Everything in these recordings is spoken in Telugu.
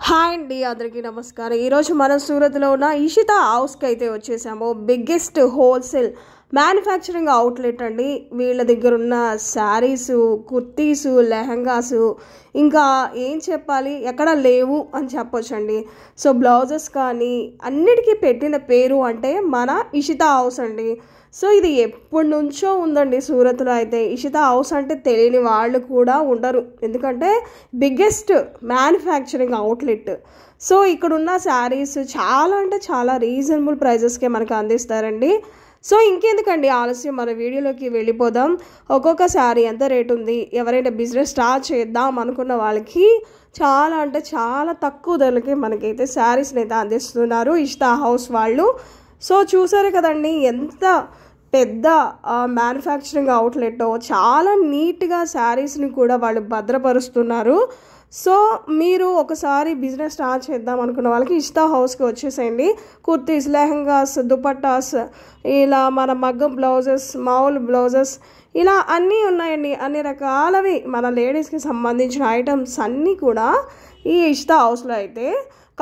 హాయ్ అండి, అందరికీ నమస్కారం. ఈరోజు మనం సూరత్లో ఉన్న ఇషితా హౌస్కి అయితే వచ్చేసాము. బిగ్గెస్ట్ హోల్సేల్ మ్యానుఫ్యాక్చరింగ్ అవుట్లెట్ అండి. వీళ్ళ దగ్గర ఉన్న శారీసు, కుర్తీసు, లెహంగాసు, ఇంకా ఏం చెప్పాలి, ఎక్కడ లేవు అని చెప్పొచ్చండి. సో బ్లౌజెస్ కానీ అన్నిటికీ పెట్టిన పేరు అంటే మన ఇషితా హౌస్ అండి. సో ఇది ఎప్పటి నుంచో ఉందండి సూరత్లో. అయితే ఇషితా హౌస్ అంటే తెలియని వాళ్ళు కూడా ఉండరు, ఎందుకంటే బిగ్గెస్ట్ మ్యానుఫ్యాక్చరింగ్ అవుట్లెట్. సో ఇక్కడున్న శారీస్ చాలా అంటే చాలా రీజనబుల్ ప్రైజెస్కే మనకు అందిస్తారండి. సో ఇంకెందుకండి ఆలస్యం, మన వీడియోలోకి వెళ్ళిపోదాం. ఒక్కొక్క శారీ ఎంత రేటు ఉంది, ఎవరైనా బిజినెస్ స్టార్ట్ చేద్దాం అనుకున్న వాళ్ళకి చాలా అంటే చాలా తక్కువ ధరలకి మనకైతే శారీస్ని అయితే అందిస్తున్నారు ఇషితా హౌస్ వాళ్ళు. సో చూసారు కదండి ఎంత పెద్ద మ్యానుఫ్యాక్చరింగ్ అవుట్లెట్, చాలా నీట్గా శారీస్ని కూడా వాళ్ళు భద్రపరుస్తున్నారు. సో మీరు ఒకసారి బిజినెస్ స్టార్ట్ చేద్దాం అనుకున్న వాళ్ళకి ఇషితా హౌస్కి వచ్చేసేయండి. కుర్తీస్, లెహంగాస్, దుపట్టాస్, ఇలా మన మగ్గం బ్లౌజెస్, మామూలు బ్లౌజెస్, ఇలా అన్నీ ఉన్నాయండి. అన్ని రకాలవి మన లేడీస్కి సంబంధించిన ఐటమ్స్ అన్నీ కూడా ఈ ఇషితా హౌస్లో అయితే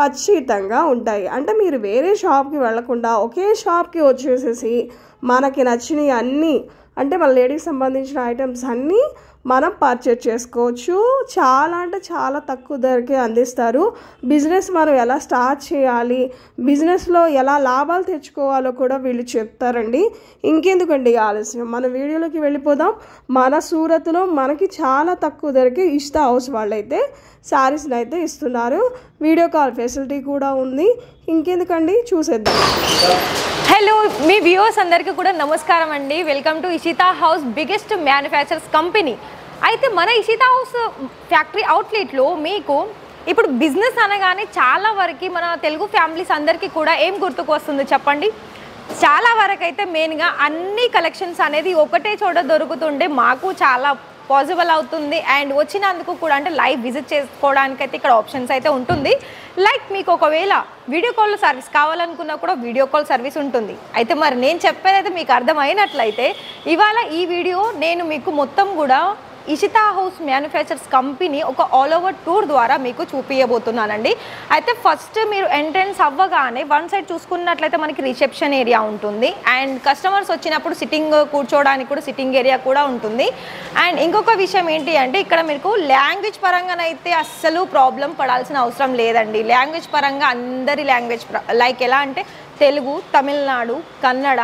ఖచ్చితంగా ఉంటాయి. అంటే మీరు వేరే షాప్కి వెళ్లకుండా ఒకే షాప్కి వచ్చేసేసి మనకి నచ్చినవి అన్నీ, అంటే మన లేడీస్ సంబంధించిన ఐటమ్స్ అన్నీ మనం పర్చేజ్ చేసుకోవచ్చు. చాలా అంటే చాలా తక్కువ ధరకే అందిస్తారు. బిజినెస్ మనం ఎలా స్టార్ట్ చేయాలి, బిజినెస్లో ఎలా లాభాలు తెచ్చుకోవాలో కూడా వీళ్ళు చెప్తారండి. ఇంకెందుకండి ఆలస్యం, మన వీడియోలోకి వెళ్ళిపోదాం. మన సూరత్లో మనకి చాలా తక్కువ ధరకే ఇషితా హౌస్ వాళ్ళైతే శారీస్ని అయితే ఇస్తున్నారు. వీడియో కాల్ ఫెసిలిటీ కూడా ఉంది. ఇంకెందుకండి, చూసేద్దాం. హలో మీ వ్యూవర్స్ అందరికీ కూడా నమస్కారం అండి. Welcome to Ishita house biggest manufacturers company. అయితే మన ఇషితా హౌస్ ఫ్యాక్టరీ అవుట్లెట్లో మీకు ఇప్పుడు బిజినెస్ అనగానే చాలా వరకు మన తెలుగు ఫ్యామిలీస్ అందరికీ కూడా ఏం గుర్తుకు వస్తుంది చెప్పండి? చాలా వరకు అయితే మెయిన్గా అన్ని కలెక్షన్స్ అనేది ఒకటే చోట దొరుకుతుండే మాకు చాలా పాసిబుల్ అవుతుంది. అండ్ వచ్చినందుకు కూడా అంటే లైవ్ విజిట్ చేసుకోవడానికి అయితే ఇక్కడ ఆప్షన్స్ అయితే ఉంటుంది. లైక్ మీకు ఒకవేళ వీడియో కాల్ సర్వీస్ కావాలనుకున్నా కూడా వీడియో కాల్ సర్వీస్ ఉంటుంది. అయితే మరి నేను చెప్పేదైతే మీకు అర్థమైనట్లయితే ఇవాళ ఈ వీడియో నేను మీకు మొత్తం కూడా ఇషితా హౌస్ మ్యానుఫ్యాక్చర్స్ కంపెనీ ఒక ఆల్ ఓవర్ టూర్ ద్వారా మీకు చూపించబోతున్నానండి. అయితే ఫస్ట్ మీరు ఎంట్రన్స్ అవ్వగానే వన్ సైడ్ చూసుకున్నట్లయితే మనకి రిసెప్షన్ ఏరియా ఉంటుంది. అండ్ కస్టమర్స్ వచ్చినప్పుడు కూర్చోవడానికి కూడా సిట్టింగ్ ఏరియా కూడా ఉంటుంది. అండ్ ఇంకొక విషయం ఏంటి అంటే ఇక్కడ మీకు లాంగ్వేజ్ పరంగానైతే అస్సలు ప్రాబ్లం పడాల్సిన అవసరం లేదండి. లాంగ్వేజ్ పరంగా అందరి లాంగ్వేజ్ లైక్ ఎలా అంటే తెలుగు, తమిళనాడు, కన్నడ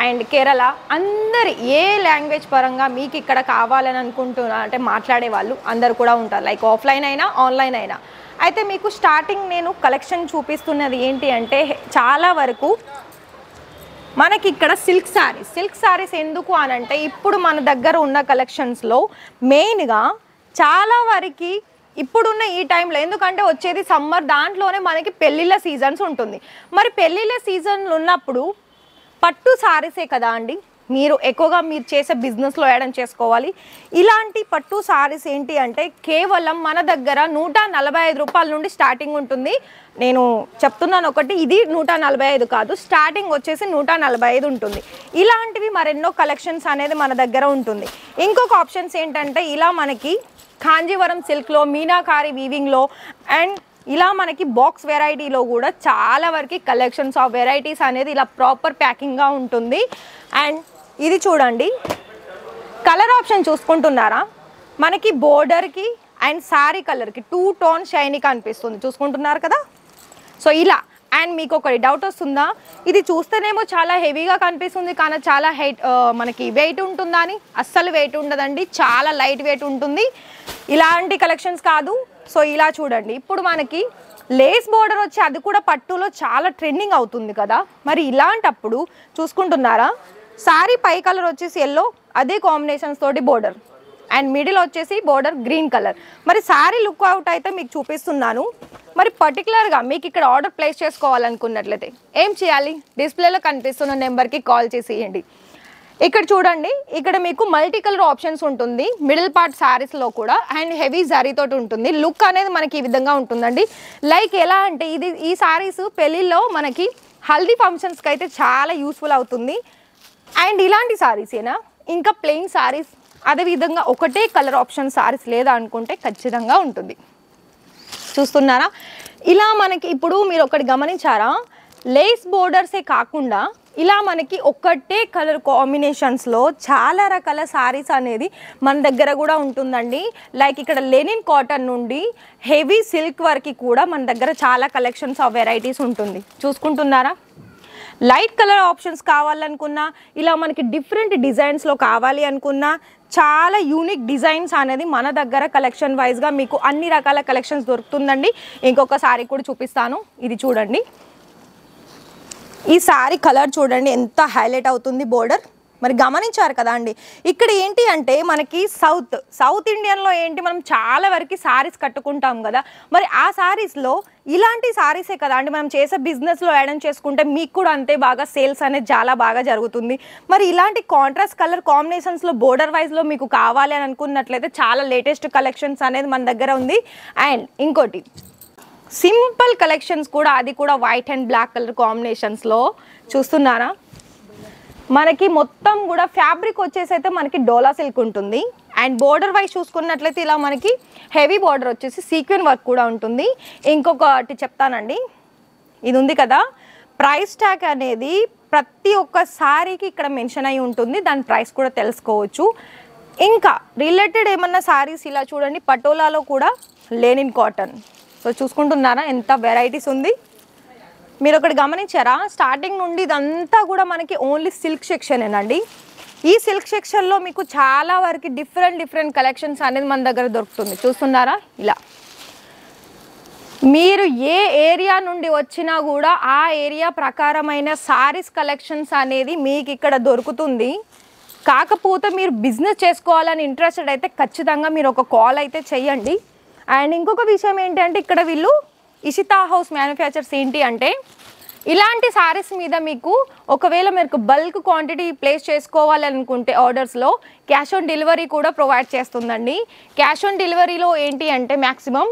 అండ్ కేరళ, అందరి ఏ లాంగ్వేజ్ పరంగా మీకు ఇక్కడ కావాలని అనుకుంటున్నా అంటే మాట్లాడే వాళ్ళు అందరు కూడా ఉంటారు, లైక్ ఆఫ్లైన్ అయినా ఆన్లైన్ అయినా. అయితే మీకు స్టార్టింగ్ నేను కలెక్షన్ చూపిస్తున్నది ఏంటి అంటే చాలా వరకు మనకి ఇక్కడ సిల్క్ శారీస్ ఎందుకు అనంటే ఇప్పుడు మన దగ్గర ఉన్న కలెక్షన్స్లో మెయిన్గా చాలా వరకు ఇప్పుడున్న ఈ టైంలో, ఎందుకంటే వచ్చేది సమ్మర్, దాంట్లోనే మనకి పెళ్ళిళ్ళ సీజన్స్ ఉంటుంది. మరి పెళ్ళిళ్ళ సీజన్లు ఉన్నప్పుడు పట్టు శారీసే కదా అండి మీరు ఎక్కువగా మీరు చేసే బిజినెస్లో యాడ్ చేసుకోవాలి. ఇలాంటి పట్టు శారీస్ ఏంటి అంటే కేవలం మన దగ్గర 145 రూపాయల నుండి స్టార్టింగ్ ఉంటుంది. నేను చెప్తున్నాను ఒకటి, ఇది 145 కాదు, స్టార్టింగ్ వచ్చేసి 145 ఉంటుంది. ఇలాంటివి మరెన్నో కలెక్షన్స్ అనేది మన దగ్గర ఉంటుంది. ఇంకొక ఆప్షన్స్ ఏంటంటే ఇలా మనకి కాంజీవరం సిల్క్లో, మీనాకారి వీవింగ్లో అండ్ ఇలా మనకి బాక్స్ వెరైటీలో కూడా చాలా వరకు కలెక్షన్స్ ఆఫ్ వెరైటీస్ అనేది ఇలా ప్రాపర్ ప్యాకింగ్గా ఉంటుంది. అండ్ ఇది చూడండి, కలర్ ఆప్షన్ చూసుకుంటున్నారా, మనకి బోర్డర్కి అండ్ శారీ కలర్కి 2 టోన్ షైనీ కనిపిస్తుంది, చూసుకుంటున్నారు కదా. సో ఇలా. అండ్ మీకు ఒకటి డౌట్ వస్తుందా, ఇది చూస్తేనేమో చాలా హెవీగా కనిపిస్తుంది కానీ చాలా మనకి వెయిట్ ఉంటుందా అని? అస్సలు వెయిట్ ఉండదండి, చాలా లైట్ వెయిట్ ఉంటుంది. ఇలాంటి కలెక్షన్స్ కాదు. సో ఇలా చూడండి, ఇప్పుడు మనకి లేస్ బోర్డర్ వచ్చి అది కూడా పట్టులో చాలా ట్రెండింగ్ అవుతుంది కదా. మరి ఇలాంటప్పుడు చూసుకుంటున్నారా, శారీ పై కలర్ వచ్చేసి ఎల్లో, అదే కాంబినేషన్స్ తోటి బోర్డర్ అండ్ మిడిల్ వచ్చేసి బోర్డర్ గ్రీన్ కలర్. మరి శారీ లుక్ అవుట్ అయితే మీకు చూపిస్తున్నాను. మరి పర్టికులర్గా మీకు ఇక్కడ ఆర్డర్ ప్లేస్ చేసుకోవాలనుకున్నట్లయితే ఏం చేయాలి, డిస్ప్లేలో కనిపిస్తున్న నెంబర్కి కాల్ చేసేయండి. ఇక్కడ చూడండి, ఇక్కడ మీకు మల్టీ కలర్ ఆప్షన్స్ ఉంటుంది మిడిల్ పార్ట్ శారీస్లో కూడా. అండ్ హెవీ జరీతో ఉంటుంది. లుక్ అనేది మనకి ఈ విధంగా ఉంటుందండి. లైక్ ఎలా అంటే ఈ శారీస్ పెళ్ళిళ్ళలో మనకి హల్దీ ఫంక్షన్స్కి అయితే చాలా యూస్ఫుల్ అవుతుంది. అండ్ ఇలాంటి శారీసేనా, ఇంకా ప్లెయిన్ శారీస్, అదేవిధంగా ఒకటే కలర్ ఆప్షన్ శారీస్ లేదా అనుకుంటే ఖచ్చితంగా ఉంటుంది. చూస్తున్నారా, ఇలా మనకి ఇప్పుడు మీరు ఒకటి గమనించారా, లేస్ బోర్డర్సే కాకుండా ఇలా మనకి ఒక్కటే కలర్ కాంబినేషన్స్లో చాలా రకాల సారీస్ అనేది మన దగ్గర కూడా ఉంటుందండి. లైక్ ఇక్కడ లెనిన్ కాటన్ నుండి హెవీ సిల్క్ వరకు కూడా మన దగ్గర చాలా కలెక్షన్స్ ఆఫ్ వెరైటీస్ ఉంటుంది. చూసుకుంటున్నారా, లైట్ కలర్ ఆప్షన్స్ కావాలనుకున్నా, ఇలా మనకి డిఫరెంట్ డిజైన్స్లో కావాలి అనుకున్నా, చాలా యూనిక్ డిజైన్స్ అనేది మన దగ్గర కలెక్షన్ వైజ్గా మీకు అన్ని రకాల కలెక్షన్స్ దొరుకుతుందండి. ఇంకొక సారీ కూడా చూపిస్తాను, ఇది చూడండి. ఈ సారీ కలర్ చూడండి ఎంత హైలైట్ అవుతుంది బోర్డర్. మరి గమనించారు కదా అండి, ఇక్కడ ఏంటి అంటే మనకి సౌత్ ఇండియన్లో ఏంటి మనం చాలా వరకు సారీస్ కట్టుకుంటాం కదా, మరి ఆ సారీస్లో ఇలాంటి సారీసే కదా అండి మనం చేసే బిజినెస్లో యాడ్ చేసుకుంటే మీకు కూడా అంతే బాగా సేల్స్ అనేది చాలా బాగా జరుగుతుంది. మరి ఇలాంటి కాంట్రాస్ట్ కలర్ కాంబినేషన్స్లో బోర్డర్ వైజ్లో మీకు కావాలి అని అనుకున్నట్లయితే చాలా లేటెస్ట్ కలెక్షన్స్ అనేది మన దగ్గర ఉంది. అండ్ ఇంకోటి సింపుల్ కలెక్షన్స్ కూడా, అది కూడా వైట్ అండ్ బ్లాక్ కలర్ కాంబినేషన్స్లో చూస్తున్నారా. మనకి మొత్తం కూడా ఫ్యాబ్రిక్ వచ్చేసి అయితే మనకి డోలా సిల్క్ ఉంటుంది. అండ్ బోర్డర్ వైజ్ చూసుకున్నట్లయితే ఇలా మనకి హెవీ బోర్డర్ వచ్చేసి సీక్వెన్ వర్క్ కూడా ఉంటుంది. ఇంకొకటి చెప్తానండి, ఇది ఉంది కదా, ప్రైస్ ట్యాగ్ అనేది ప్రతి ఒక్క సారీకి ఇక్కడ మెన్షన్ అయి ఉంటుంది, దాని ప్రైస్ కూడా తెలుసుకోవచ్చు. ఇంకా రిలేటెడ్ ఏమన్నా సారీస్ ఇలా చూడండి, పటోలాలో కూడా లెనిన్ కాటన్. సో చూసుకుంటున్నారా ఎంత వెరైటీస్ ఉంది. మీరు ఒకటి గమనించారా, స్టార్టింగ్ నుండి ఇదంతా కూడా మనకి ఓన్లీ సిల్క్ సెక్షనేనండి. ఈ సిల్క్ సెక్షన్లో మీకు చాలా వరకు డిఫరెంట్ కలెక్షన్స్ అనేది మన దగ్గర దొరుకుతుంది. చూస్తున్నారా, ఇలా మీరు ఏ ఏరియా నుండి వచ్చినా కూడా ఆ ఏరియా ప్రకారమైన సారీస్ కలెక్షన్స్ అనేది మీకు ఇక్కడ దొరుకుతుంది. కాకపోతే మీరు బిజినెస్ చేసుకోవాలని ఇంట్రెస్టెడ్ అయితే ఖచ్చితంగా మీరు ఒక కాల్ అయితే చేయండి. అండ్ ఇంకొక విషయం ఏంటంటే, ఇక్కడ వీళ్ళు ఇషితా హౌస్ మ్యానుఫ్యాక్చర్స్ ఏంటి అంటే, ఇలాంటి సారీస్ మీద మీకు ఒకవేళ మీకు బల్క్ క్వాంటిటీ ప్లేస్ చేసుకోవాలనుకుంటే ఆర్డర్స్లో క్యాష్ ఆన్ డెలివరీ కూడా ప్రొవైడ్ చేస్తుందండి. క్యాష్ ఆన్ డెలివరీలో ఏంటి అంటే మ్యాక్సిమం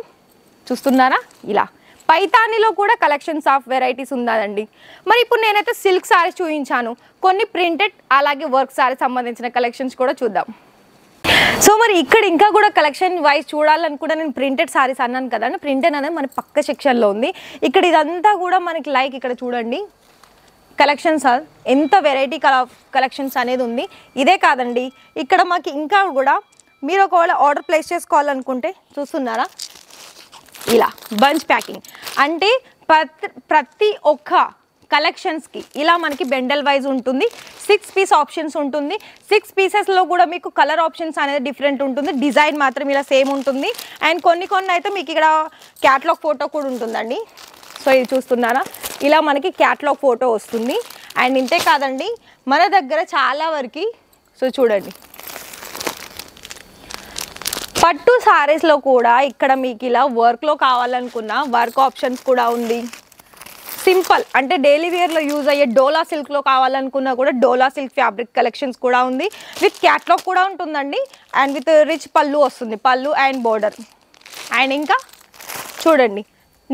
చూస్తున్నారా, ఇలా పైతానీలో కూడా కలెక్షన్స్ ఆఫ్ వెరైటీస్ ఉందండి. మరి ఇప్పుడు నేనైతే సిల్క్ సారీస్ చూపించాను, కొన్ని ప్రింటెడ్ అలాగే వర్క్ సారీస్ సంబంధించిన కలెక్షన్స్ కూడా చూద్దాం. సో మరి ఇక్కడ ఇంకా కూడా కలెక్షన్ వైజ్ చూడాలనుకుంటే నేను ప్రింటెడ్ సారీస్ అన్నాను కదండి, ప్రింటెడ్ అనేది మన పక్క సెక్షన్లో ఉంది. ఇక్కడ ఇదంతా కూడా మనకి లైక్ ఇక్కడ చూడండి కలెక్షన్స్, ఎంత వెరైటీ కలెక్షన్స్ అనేది ఉంది. ఇదే కాదండి, ఇక్కడ మాకు ఇంకా కూడా మీరు ఒకవేళ ఆర్డర్ ప్లేస్ చేసుకోవాలనుకుంటే చూస్తున్నారా, ఇలా బంచ్ ప్యాకింగ్ అంటే ప్రతి ఒక్క కలెక్షన్స్కి ఇలా మనకి బెండల్ వైజ్ ఉంటుంది. 6 పీస్ ఆప్షన్స్ ఉంటుంది. 6 పీసెస్లో కూడా మీకు కలర్ ఆప్షన్స్ అనేది డిఫరెంట్ ఉంటుంది, డిజైన్ మాత్రం ఇలా సేమ్ ఉంటుంది. అండ్ కొన్ని అయితే మీకు ఇక్కడ క్యాటలాగ్ ఫోటో కూడా ఉంటుందండి. సో ఇది చూస్తున్నారా, ఇలా మనకి క్యాటలాగ్ ఫోటో వస్తుంది. అండ్ ఇంతే కాదండి, మన దగ్గర చాలా వరకు సో చూడండి పట్టు సారీస్లో కూడా ఇక్కడ మీకు ఇలా వర్క్లో కావాలనుకున్న వర్క్ ఆప్షన్స్ కూడా ఉంది. సింపుల్ అంటే డైలీ వేర్లో యూజ్ అయ్యే డోలా సిల్క్లో కావాలనుకున్నా కూడా డోలా సిల్క్ ఫ్యాబ్రిక్ కలెక్షన్స్ కూడా ఉంది. విత్ క్యాట్లాగ్ కూడా ఉంటుందండి. అండ్ విత్ రిచ్ పళ్ళు వస్తుంది, పళ్ళు అండ్ బోర్డర్. అండ్ ఇంకా చూడండి,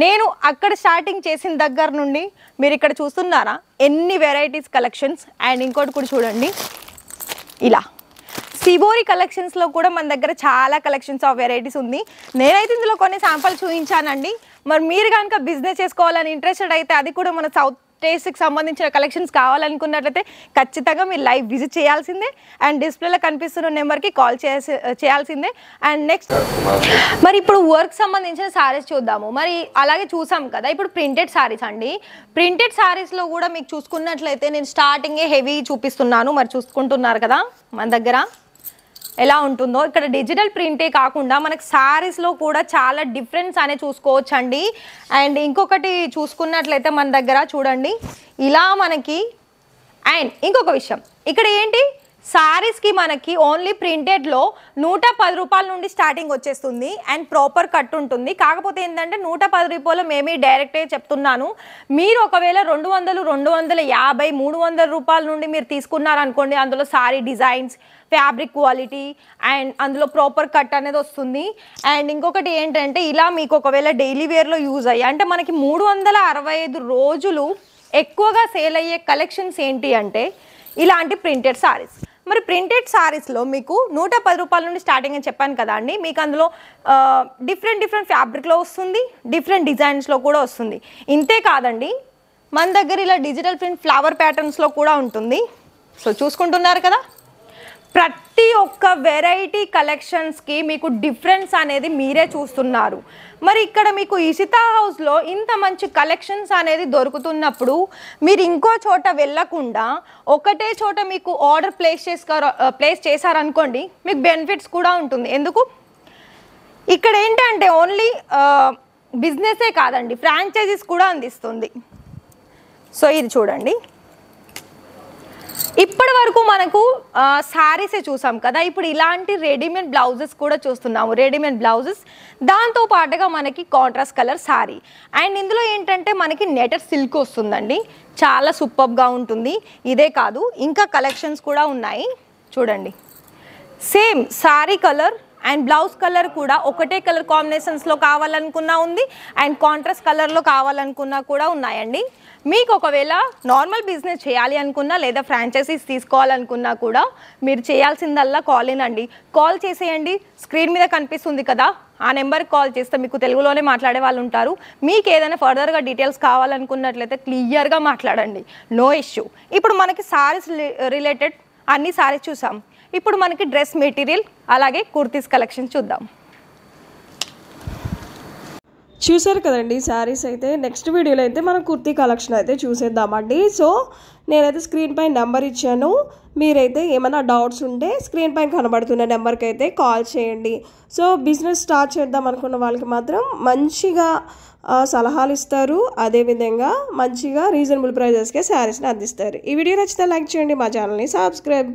నేను అక్కడ స్టార్టింగ్ చేసిన దగ్గర నుండి మీరు ఇక్కడ చూస్తున్నారా ఎన్ని వెరైటీస్ కలెక్షన్స్. అండ్ ఇంకోటి కూడా చూడండి, ఇలా సిబోరి కలెక్షన్స్లో కూడా మన దగ్గర చాలా కలెక్షన్స్ ఆఫ్ వెరైటీస్ ఉంది. నేనైతే ఇందులో కొన్ని శాంపుల్ చూపించానండి. మరి మీరు కనుక బిజినెస్ చేసుకోవాలని ఇంట్రెస్టెడ్ అయితే, అది కూడా మన సౌత్ టేస్ట్కి సంబంధించిన కలెక్షన్స్ కావాలనుకున్నట్లయితే ఖచ్చితంగా మీరు లైవ్ విజిట్ చేయాల్సిందే. అండ్ డిస్ప్లేలో కనిపిస్తున్న నెంబర్కి కాల్ చేయాల్సిందే. అండ్ నెక్స్ట్ మరి ఇప్పుడు వర్క్ సంబంధించిన సారీస్ చూద్దాము. మరి అలాగే చూసాం కదా, ఇప్పుడు ప్రింటెడ్ సారీస్ అండి. ప్రింటెడ్ సారీస్లో కూడా మీకు చూసుకున్నట్లయితే నేను స్టార్టింగే హెవీ చూపిస్తున్నాను. మరి చూసుకుంటున్నారు కదా మన దగ్గర ఎలా ఉంటుందో. ఇక్కడ డిజిటల్ ప్రింటే కాకుండా మనకు సారీస్లో కూడా చాలా డిఫరెన్స్ అనేది చూసుకోవచ్చు అండి. అండ్ ఇంకొకటి చూసుకున్నట్లయితే మన దగ్గర చూడండి ఇలా మనకి. అండ్ ఇంకొక విషయం, ఇక్కడ ఏంటి సారీస్కి మనకి ఓన్లీ ప్రింటెడ్లో 110 రూపాయల నుండి స్టార్టింగ్ వచ్చేస్తుంది. అండ్ ప్రాపర్ కట్ ఉంటుంది. కాకపోతే ఏంటంటే 110 రూపాయలు మేమే డైరెక్టే చెప్తున్నాను. మీరు ఒకవేళ 200, 250, 300 రూపాయల నుండి మీరు తీసుకున్నారనుకోండి, అందులో sorry designs, fabric quality and అందులో ప్రాపర్ కట్ అనేది వస్తుంది. అండ్ ఇంకొకటి ఏంటంటే ఇలా మీకు ఒకవేళ డైలీ వేర్లో యూజ్ అయ్యి అంటే మనకి 365 రోజులు ఎక్కువగా సేల్ అయ్యే కలెక్షన్స్ ఏంటి అంటే ఇలాంటి ప్రింటెడ్ సారీస్. మరి ప్రింటెడ్ శారీస్లో మీకు 110 రూపాయల నుండి స్టార్టింగ్ అని చెప్పాను కదా అండి. మీకు అందులో డిఫరెంట్ ఫ్యాబ్రిక్లో వస్తుంది, డిఫరెంట్ డిజైన్స్లో కూడా వస్తుంది. ఇంతే కాదండి, మన దగ్గర ఇలా డిజిటల్ ప్రింట్ ఫ్లవర్ ప్యాటర్న్స్లో కూడా ఉంటుంది. సో చూసుకుంటున్నారు కదా, ప్రతి ఒక్క వెరైటీ కలెక్షన్స్కి మీకు డిఫరెన్స్ అనేది మీరే చూస్తున్నారు. మరి ఇక్కడ మీకు ఇషితా హౌస్లో ఇంత మంచి కలెక్షన్స్ అనేది దొరుకుతున్నప్పుడు మీరు ఇంకో చోట వెళ్ళకుండా ఒకటే చోట మీకు ఆర్డర్ ప్లేస్ చేశారనుకోండి, మీకు బెనిఫిట్స్ కూడా ఉంటుంది. ఎందుకు, ఇక్కడ ఏంటంటే ఓన్లీ బిజినెసే కాదండి, ఫ్రాంచైజీస్ కూడా అందిస్తుంది. సో ఇది చూడండి, ఇప్పటి వరకు మనకు శారీసే చూసాం కదా, ఇప్పుడు ఇలాంటి రెడీమేడ్ బ్లౌజెస్ కూడా చూస్తున్నాము. రెడీమేడ్ బ్లౌజెస్ దాంతో పాటుగా మనకి కాంట్రాస్ట్ కలర్ శారీ, అండ్ ఇందులో ఏంటంటే మనకి నెటర్ సిల్క్ వస్తుందండి, చాలా సూపర్గా ఉంటుంది. ఇదే కాదు, ఇంకా కలెక్షన్స్ కూడా ఉన్నాయి చూడండి. Same sari colour and blouse colour కూడా ఒకటే కలర్ కాంబినేషన్స్లో కావాలనుకున్నా ఉంది, అండ్ కాంట్రాస్ట్ కలర్లో కావాలనుకున్నా కూడా ఉన్నాయండి. మీకు ఒకవేళ నార్మల్ బిజినెస్ చేయాలి అనుకున్నా లేదా ఫ్రాంచైజీస్ తీసుకోవాలనుకున్నా కూడా మీరు చేయాల్సిందల్లా కాల్ ఇన్ అండి. కాల్ చేసేయండి, స్క్రీన్ మీద కనిపిస్తుంది కదా, ఆ నెంబర్కి కాల్ చేస్తే మీకు తెలుగులోనే మాట్లాడే వాళ్ళు ఉంటారు. మీకు ఏదైనా ఫర్దర్గా డీటెయిల్స్ కావాలనుకున్నట్లయితే క్లియర్గా మాట్లాడండి, నో ఇష్యూ. ఇప్పుడు మనకి శారీస్ రిలేటెడ్ అన్ని శారీస్ చూసాం, ఇప్పుడు మనకి డ్రెస్ మెటీరియల్ అలాగే కుర్తీస్ కలెక్షన్ చూద్దాం. చూసారు కదండి శారీస్ అయితే. నెక్స్ట్ వీడియోలో అయితే మనం కుర్తీ కలెక్షన్ అయితే చూసేద్దామండి. సో నేనైతే స్క్రీన్ పైన నెంబర్ ఇచ్చాను, మీరైతే ఏమైనా డౌట్స్ ఉంటే స్క్రీన్ పైన కనబడుతున్న నెంబర్కి అయితే కాల్ చేయండి. సో బిజినెస్ స్టార్ట్ చేద్దాం అనుకున్న వాళ్ళకి మాత్రం మంచిగా సలహాలు ఇస్తారు, అదేవిధంగా మంచిగా రీజనబుల్ ప్రైజెస్కే శారీస్ని అందిస్తారు. ఈ వీడియో నచ్చితే లైక్ చేయండి, మా ఛానల్ని సబ్స్క్రైబ్